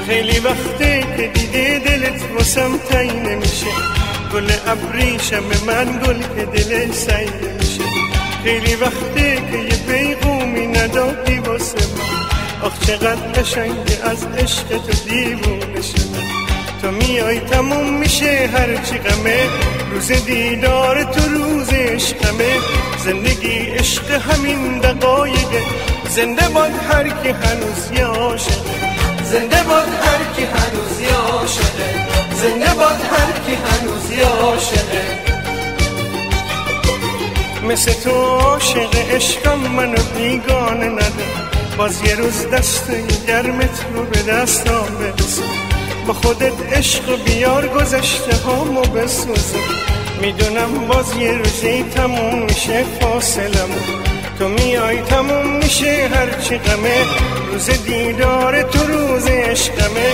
خیلی وقته که دیده دلت واسم تایی نمیشه، گل ابریشم من گل که دل سعی نمیشه. خیلی وقته که یه پیغومی ندادی واسه من، آخ چقدر قشنگه از عشق تو دیوونه شدم. تو میای تموم میشه هرچی غمه، روز دیدار تو روز عشقمه. زندگی عشق همین دقایقه، زنده باد هر کی هنوز یه عاشقه، زنده باد هر کی هنوز یه عاشقه، زنده باد هر کی هنوز یه عاشقه. مثل تو عاشق عشقم منو بیگانه نده، باز یه روز دست گرمت رو به دستام برسه. با خودت عشق بیار گذشته هامو بسوزه، میدونم باز یه روزی تموم میشه فاصلمون. تو میای تموم میشه هرچی غمه، روز دیدار تو روز عشقمه.